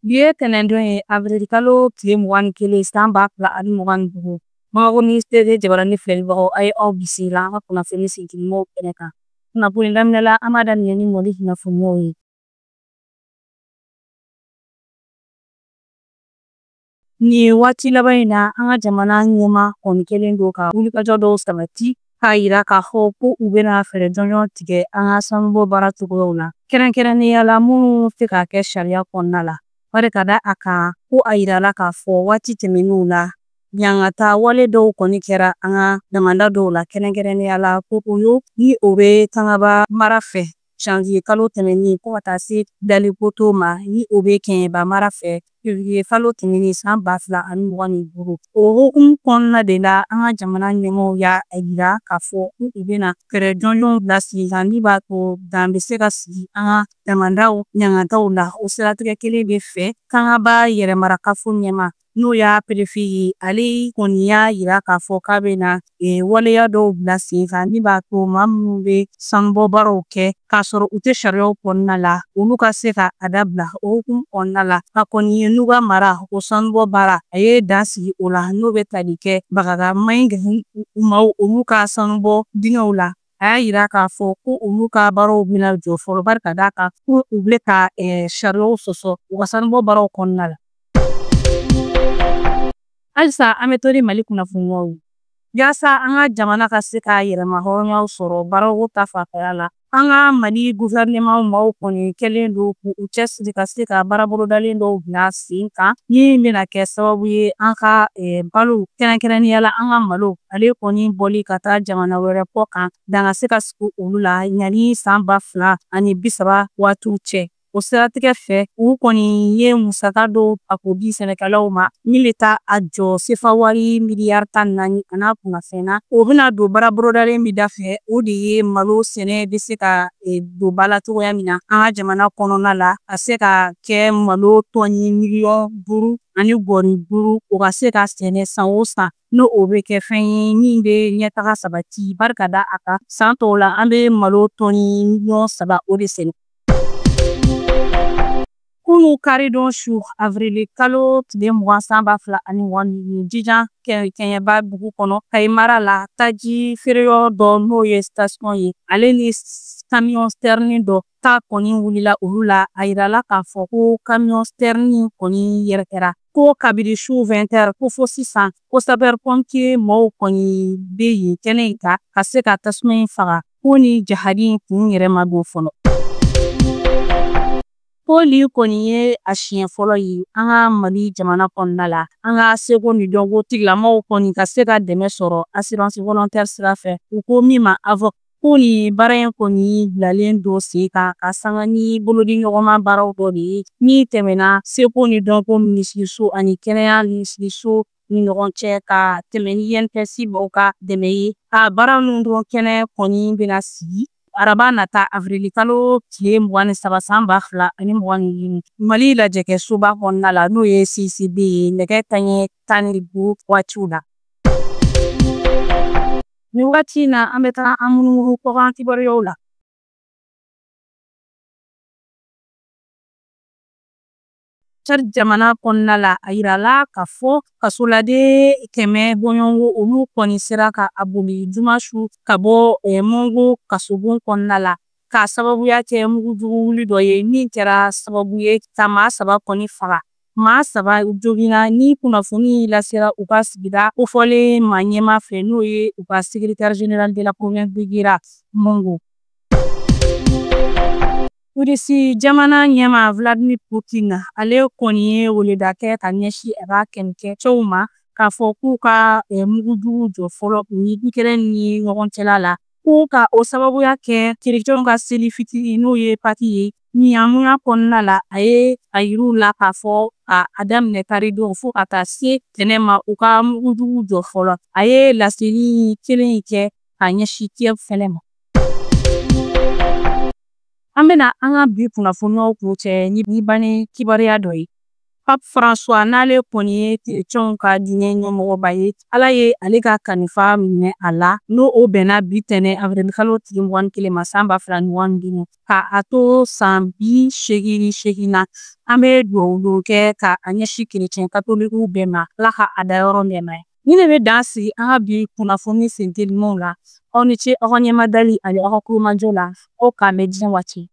Biye tɛnɛndon ye avril kalo tile 21 san 2025 Bamakɔ ministère de Jabarani filɛlibagaw a ye aw bisimila an ka kunnafoni sigilen kɛnɛ kan. Kunnafoni daminɛ an b'a daminɛ ni Mali kunnafoniyaw ye. Ni waati laban in na an ka jamana ɲɛma kɔni kɛlen don ka wulikajɔ dɔw sabati k'a yira k'a fɔ ko u bɛna fɛɛrɛ jɔnjɔn tigɛ an ka sanubɔ baara cogoyaw la. Kɛrɛnkɛrɛnnenya la minnu tɛ k'a kɛ sariya kɔnɔna la. Bari ka da a kan ko a yirala k'a fɔ waati tɛmɛnenw la ɲangata wale dɔw kɔni kɛra an ka damanda dɔw la kɛrɛnkɛrɛnnenya la Popoyo ni o bɛ Tangaba mara fɛ janvier kalo tɛmɛnen fo ka taa se Dalipoto ma ni o bɛ Kɛɲɛba mara fɛ février kalo tɛmɛnen san 2025. O hukumu kɔnɔna de la an ka jamana ɲɛmaaw y'a yira k'a fɔ ko u bɛna fɛɛrɛ jɔnjɔnw lasigi kan min b'a to dan bɛ se ka sigi an ka damandaw ɲangataw la. O siratigɛ kelen de fɛ Tangaba yɛrɛmarakafo ɲɛma n'o y'a préfet ye ale kɔni y'a yira k'a fɔ k'a bɛna waleya dɔw bila sen kan min b'a to maa minnu bɛ sanubɔ baaraw kɛ k'a sɔrɔ u tɛ sariyaw kɔnɔna la olu ka se ka a dabila o hukumu kɔnɔna la. A kɔni ye n'u ka mara o sanubɔ baara a ye dan sigi o la n'o bɛ tali kɛ Bagaga Mayiga maaw olu ka sanubɔ dingɛw la. A y'a yira k'a fɔ ko olu ka baaraw bɛna jɔ fɔlɔ bari ka d'a kan ko u bɛ ka sariyaw sɔsɔ u ka sanubɔ baaraw kɔnɔna la. Halisa an bɛ to di Mali kunnafoniyaw ye. Yaasa an ka jamana ka se ka yɛrɛma hɔrɔnyaw sɔrɔ baaraw ta fanfɛla la. An ka Mali gouvernement maaw kɔni kɛlen don k'u cɛsiri ka se ka baara bolodalen dɔw bila sen kan min bɛna kɛ sababu ye an ka balo kɛrɛnkɛrɛnnenya la an ka malo ale kɔni bɔli ka taa jamana wɛrɛ kɔ kan dan ka se ka sigi olu la ɲani san 2030 waatiw cɛ. O siratigɛ fɛ u kɔni ye musaka dɔw ta k'o di sɛnɛkɛlaw ma min bɛ taa a jɔ sefa wari miliyari 14 a n'a kunnafɛnna. O bɛna don baara bolodalen min da fɛ o de ye malo sɛnɛ bɛ se ka don ba la cogoya min na an ka jamana kɔnɔna la ka se ka kɛ malo tɔni miliyɔn 5 ani gɔni 5 o ka se ka sɛnɛ san o san n'o o bɛ kɛ fɛn ye min bɛ ɲɛtaga sabati bari ka da a kan san tɔw la an bɛ malo tɔni miliyɔn 3 o de sɛnɛ. Kunu karidon su avril kalo tile 20 san 2025 Jijan Kɛɲɛba dugu kɔnɔ Kayi mara la taji feereyɔrɔ dɔ n'o ye station ye ale ni camion citerne dɔ ta kɔni wulila olu la a yirala k'a fɔ ko camion citerne kɔni yɛrɛkɛra ko kabiri su 20h ko fo sisan ko sapeur pompier mɔɔw kɔni bɛ yen kɛnɛ in kan ka se ka tasuma in faga ko ni jahadi kun yɛrɛ ma don fɔlɔ. Poli kɔni ye a siɲɛ fɔlɔ ye an ka Mali jamana kɔnɔna la an ka seko ni dɔnko tigilamɔgɔw kɔni ka se ka dɛmɛ sɔrɔ assurance volontaire sira fɛ u ko min ma AVOC ko ni baara in kɔni bilalen don sen kan ka sanga ni bolodiɲɔgɔnma baaraw dɔ de ye min tɛmɛna seko ni dɔnko minisiriso ani kɛnɛya minisiriso ni ɲɔgɔn cɛ ka tɛmɛ ni INPS mɔgɔw ka dɛmɛ ye a baara ninnu dɔn kɛnɛ kɔni bɛna sigi araba nata avril kalo tile 23 san 2025 Mali lajɛkɛsoba kɔnɔna la n'o ye CCB ye nɛgɛ kanɲɛ 15 waatiw la. Ni waati in na an bɛ taa an munumunu kɔkan kibaruyaw la. Chad jamana kɔnɔna la a yirala k'a fɔ kasoladen 100 bɔɲɔgɔnko olu kɔni sera ka a boli juma su ka bɔ Mongo kasobon kɔnɔna la k'a sababuya kɛ mugujugu wuli dɔ ye min kɛra sababu ye ka maa 3 kɔni faga. Maa 3 joginna ni kunnafoni lasera u ka sigida kofɔlen maa ɲɛma fɛ n'o ye u ka secrétaire général de la province de Guera Mongo. Rusi jamana ɲɛma Vladimir Putin ale kɔni ye weleda kɛ ka ɲɛsin a ka kɛlɛkɛcɛw ma k'a fɔ k'u ka mugujugu jɔ fɔlɔ u ni Ukraine ni ɲɔgɔn cɛla la k'u ka o sababuya kɛ chrétienw ka seli fitiri n'o ye Pâques ye ɲamuya kɔnɔna la a ye a yir'u la k'a fɔ a daminɛ karidon fo ka taa se tɛnɛ ma u ka mugujugu jɔ fɔlɔ a ye laseli kelen kɛ ka ɲɛsin Kiev fɛnɛ ma. An bɛna an ka bi kunnafoniyaw kuncɛ ni banni kibaruya dɔ ye. Pape François n'ale kɔni ye chrétienw ka diinɛ ɲɛmɔgɔba ye. Ala ye ale ka kalifa minɛ a la n'o o bɛnna bi tɛnɛ avril kalo tile 21 ma san 2025 ka a to san 88 na. An bɛ dugawu kɛ ka a ɲɛsin chrétien katolikiw bɛɛ ma. Ala ka a dayɔrɔ nɛɛmaya. Ni ne bɛ dan sigi an ka bi kunnafoni sentelimaw la. Aw ni ce aw ka ɲɛmadali ani aw ka kulomajɔ la. Aw k'an bɛ diɲɛ waati.